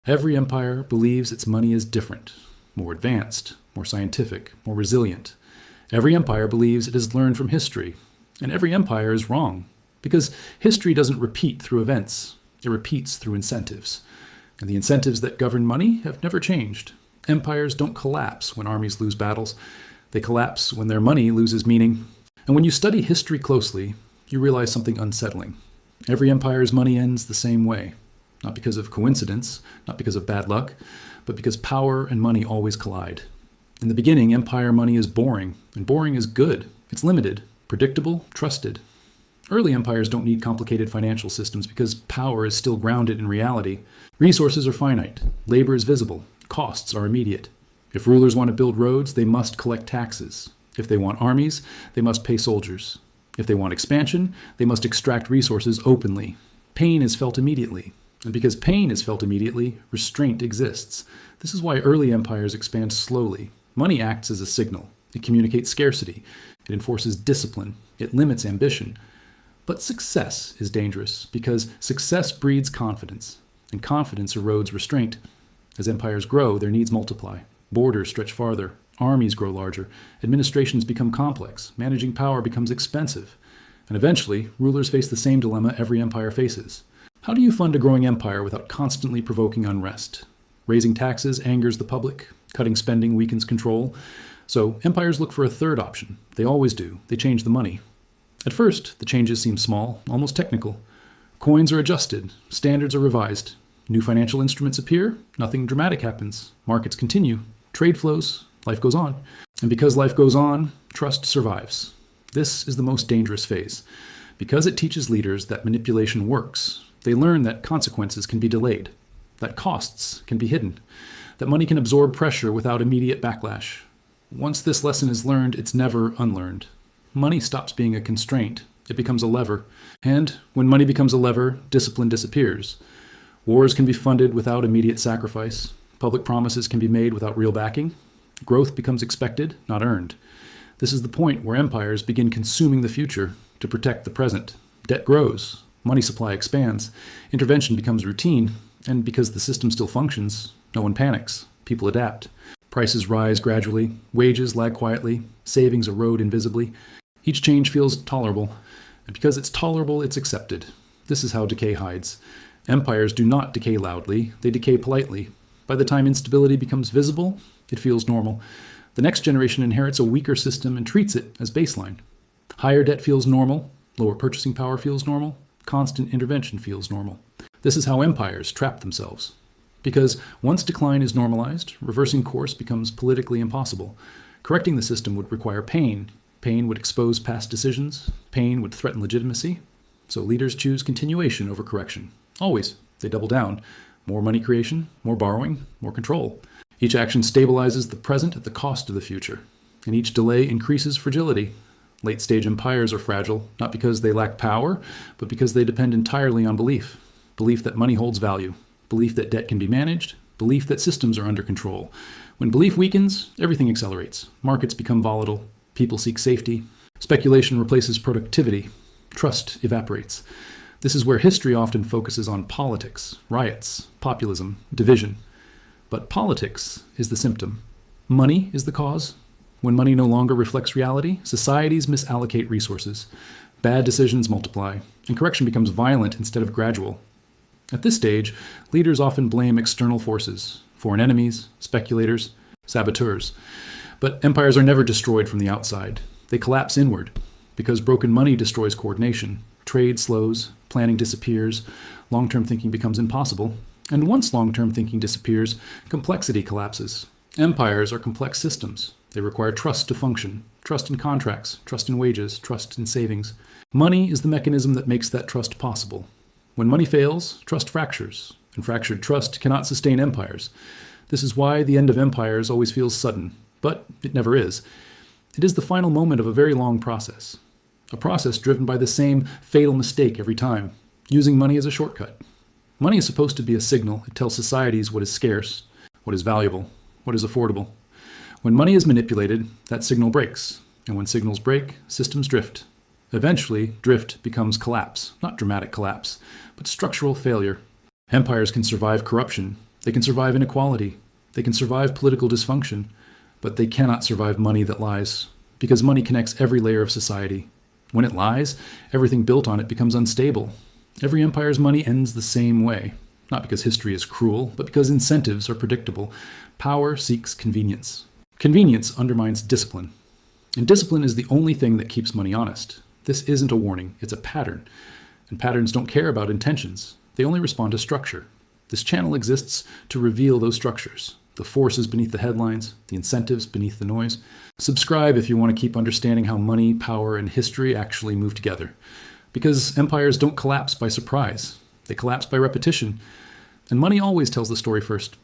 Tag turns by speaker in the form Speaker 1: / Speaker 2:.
Speaker 1: Every empire believes its money is different, more advanced, more scientific, more resilient. Every empire believes it has learned from history, and every empire is wrong, because history doesn't repeat through events, it repeats through incentives. And the incentives that govern money have never changed. Empires don't collapse when armies lose battles. They collapse when their money loses meaning. And when you study history closely, you realize something unsettling. Every empire's money ends the same way. Not because of coincidence, not because of bad luck, but because power and money always collide. In the beginning, empire money is boring, and boring is good. It's limited, predictable, trusted. Early empires don't need complicated financial systems because power is still grounded in reality. Resources are finite, labor is visible, costs are immediate. If rulers want to build roads, they must collect taxes. If they want armies, they must pay soldiers. If they want expansion, they must extract resources openly. Pain is felt immediately. And because pain is felt immediately, restraint exists. This is why early empires expand slowly. Money acts as a signal. It communicates scarcity. It enforces discipline. It limits ambition. But success is dangerous because success breeds confidence, and confidence erodes restraint. As empires grow, their needs multiply. Borders stretch farther. Armies grow larger. Administrations become complex. Managing power becomes expensive. And eventually, rulers face the same dilemma every empire faces. How do you fund a growing empire without constantly provoking unrest? Raising taxes angers the public. Cutting spending weakens control. So empires look for a third option. They always do. They change the money. At first, the changes seem small, almost technical. Coins are adjusted. Standards are revised. New financial instruments appear. Nothing dramatic happens. Markets continue. Trade flows. Life goes on. And because life goes on, trust survives. This is the most dangerous phase. Because it teaches leaders that manipulation works, they learn that consequences can be delayed, that costs can be hidden, that money can absorb pressure without immediate backlash. Once this lesson is learned, it's never unlearned. Money stops being a constraint. It becomes a lever. And when money becomes a lever, discipline disappears. Wars can be funded without immediate sacrifice. Public promises can be made without real backing. Growth becomes expected, not earned. This is the point where empires begin consuming the future to protect the present. Debt grows. Money supply expands, intervention becomes routine, and because the system still functions, no one panics. People adapt. Prices rise gradually, wages lag quietly, savings erode invisibly. Each change feels tolerable, and because it's tolerable, it's accepted. This is how decay hides. Empires do not decay loudly, they decay politely. By the time instability becomes visible, it feels normal. The next generation inherits a weaker system and treats it as baseline. Higher debt feels normal, lower purchasing power feels normal. Constant intervention feels normal. This is how empires trap themselves. Because once decline is normalized, reversing course becomes politically impossible. Correcting the system would require pain. Pain would expose past decisions. Pain would threaten legitimacy. So leaders choose continuation over correction. Always. They double down. More money creation, more borrowing, more control. Each action stabilizes the present at the cost of the future. And each delay increases fragility. Late-stage empires are fragile, not because they lack power, but because they depend entirely on belief. Belief that money holds value. Belief that debt can be managed. Belief that systems are under control. When belief weakens, everything accelerates. Markets become volatile. People seek safety. Speculation replaces productivity. Trust evaporates. This is where history often focuses on politics, riots, populism, division. But politics is the symptom. Money is the cause. When money no longer reflects reality, societies misallocate resources. Bad decisions multiply, and correction becomes violent instead of gradual. At this stage, leaders often blame external forces, foreign enemies, speculators, saboteurs. But empires are never destroyed from the outside. They collapse inward, because broken money destroys coordination. Trade slows, planning disappears, long-term thinking becomes impossible. And once long-term thinking disappears, complexity collapses. Empires are complex systems. They require trust to function, trust in contracts, trust in wages, trust in savings. Money is the mechanism that makes that trust possible. When money fails, trust fractures, and fractured trust cannot sustain empires. This is why the end of empires always feels sudden, but it never is. It is the final moment of a very long process, a process driven by the same fatal mistake every time, using money as a shortcut. Money is supposed to be a signal. It tells societies what is scarce, what is valuable, what is affordable. When money is manipulated, that signal breaks. And when signals break, systems drift. Eventually, drift becomes collapse, not dramatic collapse, but structural failure. Empires can survive corruption, They can survive inequality. They can survive political dysfunction, but they cannot survive money that lies, because money connects every layer of society. When it lies, everything built on it becomes unstable. Every empire's money ends the same way, not because history is cruel, but because incentives are predictable. Power seeks convenience. Convenience undermines discipline. And discipline is the only thing that keeps money honest. This isn't a warning, it's a pattern. And patterns don't care about intentions. They only respond to structure. This channel exists to reveal those structures, the forces beneath the headlines, the incentives beneath the noise. Subscribe if you want to keep understanding how money, power, and history actually move together. Because empires don't collapse by surprise. They collapse by repetition. And money always tells the story first.